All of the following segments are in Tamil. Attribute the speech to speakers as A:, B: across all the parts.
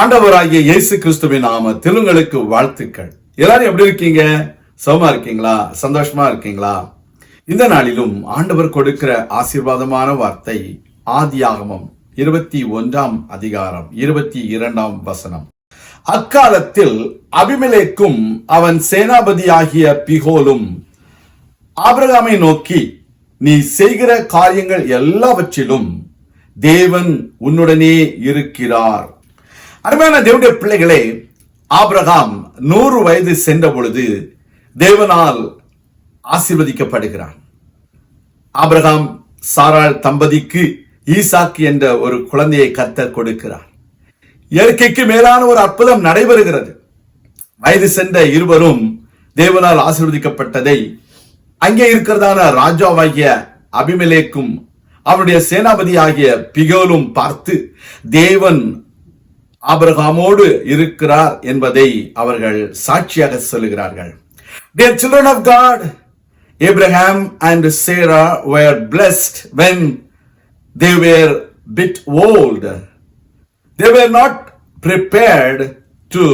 A: ஆண்டவராகிய இயேசு கிறிஸ்துவின் நாமத்தில் உங்களுக்கு வாழ்த்துக்கள். எல்லாரும் எப்படி இருக்கீங்க? சுகமா இருக்கீங்களா? சந்தோஷமா இருக்கீங்களா? இந்த நாளிலும் ஆண்டவர் கொடுக்கிற ஆசீர்வாதமான வார்த்தை ஆதியாகமம் 21 அதிகாரம் 22 வசனம். அக்காலத்தில் அபிமெலேக்கும் அவன் சேனாபதியாகிய பிகோலும் ஆபிரகாமை நோக்கி, நீ செய்கிற காரியங்கள் எல்லாவற்றிலும் தேவன் உன்னுடனே இருக்கிறார். அருமையான தேவனுடைய பிள்ளைகளே, ஆபிரகாம் 100 வயது சென்ற பொழுது தேவனால் ஆசீர்வதிக்கப்படுகிறான். ஆபிரகாம் சாராள் தம்பதிக்கு ஈசாக்கு என்ற ஒரு குழந்தையை கர்த்தர் கொடுக்கிறார். இயற்கைக்கு மேலான ஒரு அற்புதம் நடைபெறுகிறது. வயது சென்ற இருவரும் தேவனால் ஆசீர்வதிக்கப்பட்டதை அங்கே இருக்கிறதான ராஜாவாகிய அபிமெலேக்கும் அவருடைய சேனாபதி ஆகிய பிகோலும் பார்த்து தேவன் ஆபிரகாமோடு இருக்கிறார் என்பதை அவர்கள் சாட்சியாக சொல்லுகிறார்கள். Dear children of God, Abraham and Sarah were blessed when they were bit old. They were not prepared to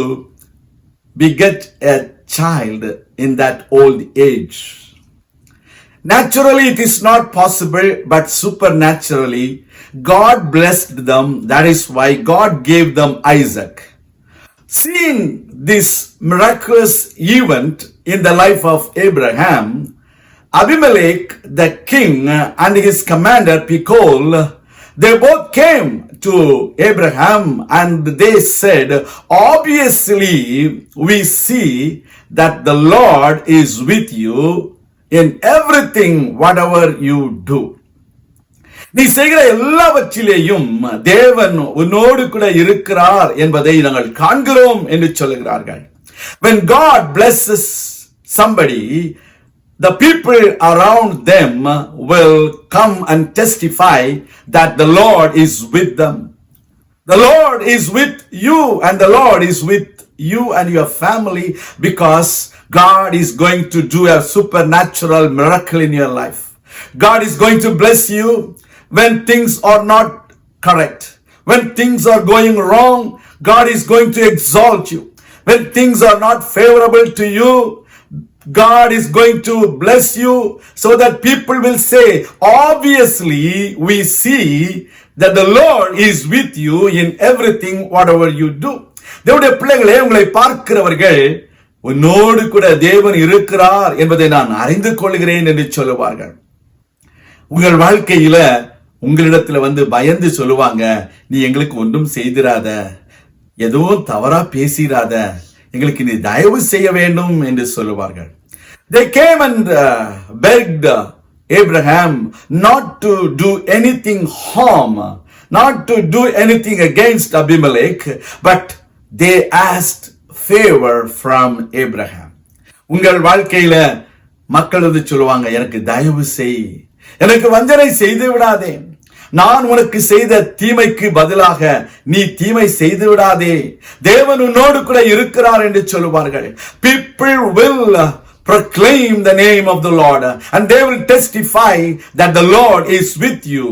A: beget a child in that old age. Naturally, it is not possible, but supernaturally, God blessed them. That is why God gave them Isaac. Seeing this miraculous event in the life of Abraham, Abimelech, the king, and his commander Pichol, they both came to Abraham and they said, obviously, we see that the Lord is with you in everything whatever you do. நீ செய்கிற எல்லாவற்றிலேயும் தேவன் உன்னோடு கூட இருக்கிறார் என்பதை நாங்கள் காண்கிறோம் என்று சொல்லுகிறார்கள். When God blesses somebody, the people around them will come and testify that the Lord is with them. The Lord is with you and the Lord is with you and your family, because God is going to do a supernatural miracle in your life. God is going to bless you when things are not correct. When things are going wrong, God is going to exalt you. When things are not favorable to you, God is going to bless you so that people will say, obviously we see that the Lord is with you in everything whatever you do. தேவனுடைய பிள்ளைகளே, உங்களை பார்க்கிறவர்கள் உன்னோடு கூட தேவன் இருக்கிறார் என்பதை நான் அறிந்து கொள்கிறேன் என்று சொல்லுவார்கள். உங்கள் வாழ்க்கையில உங்களிடத்துல பயந்து சொல்லுவாங்க, நீ எங்களுக்கு ஒன்றும் செய்திராத, எதுவும் தவறா பேசிராத, எங்களுக்கு நீ தயவு செய்ய வேண்டும் என்று சொல்லுவார்கள். They came and begged Abraham not to do anything harm, not to do anything against Abimelech, but they asked favor from Abraham. உங்கள் வாழ்க்கையில மக்கள் சொல்லுவாங்க, எனக்கு தயவு செய், எனக்கு வஞ்சனை செய்து விடாதே, நான் உனக்கு செய்த தீமைக்கு பதிலாக நீ தீமை செய்து விடாதே, தேவன் உன்னோடு கூட இருக்கிறார் என்று சொல்லுவார்கள். People will proclaim the name of the Lord and they will testify that the Lord is with you,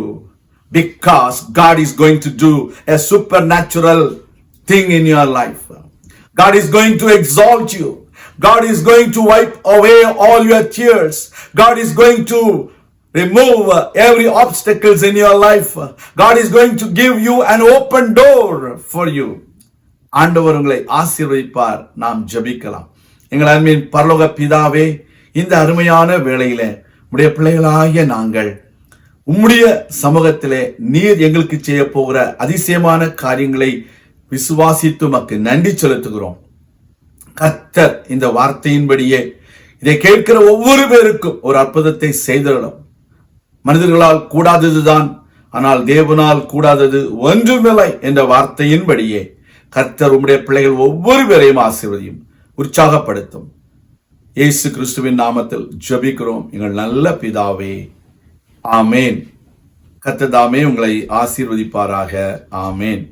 A: because God is going to do a supernatural thing in your life. God is going to exalt you. God is going to wipe away all your tears. God is going to remove every obstacles in your life. God is going to give you an open door for you. ஆண்டவர் உங்களை ஆசீர்வதிப்பார். நாம் ஜெபிக்கலாம். எங்கள் அன்பின் பரலோக பிதாவே, இந்த அருமையான வேளையில உம்முடைய பிள்ளைகளாகிய நாங்கள் உம்முடைய சமூகத்திலே நீர் எங்களுக்கு செய்ய போகிற அதிசயமான காரியங்களை விசுவாசித்து உமக்கு நன்றி செலுத்துகிறோம். கர்த்தர் இந்த வார்த்தையின்படியே இதை கேட்கிற ஒவ்வொரு பேருக்கும் ஒரு அற்புதத்தை செய்திடணும். மனிதர்களால் கூடாததுதான், ஆனால் தேவனால் கூடாதது ஒன்றுமில்லை என்ற வார்த்தையின்படியே கர்த்தர் உம்முடைய பிள்ளைகள் ஒவ்வொரு பேரையும் ஆசீர்வதியும், உற்சாகப்படுத்தும். இயேசு கிறிஸ்துவின் நாமத்தில் ஜெபிக்கிறோம் எங்கள் நல்ல பிதாவே, ஆமேன். கர்த்தர் தாமே உங்களை ஆசீர்வதிப்பாராக. ஆமேன்.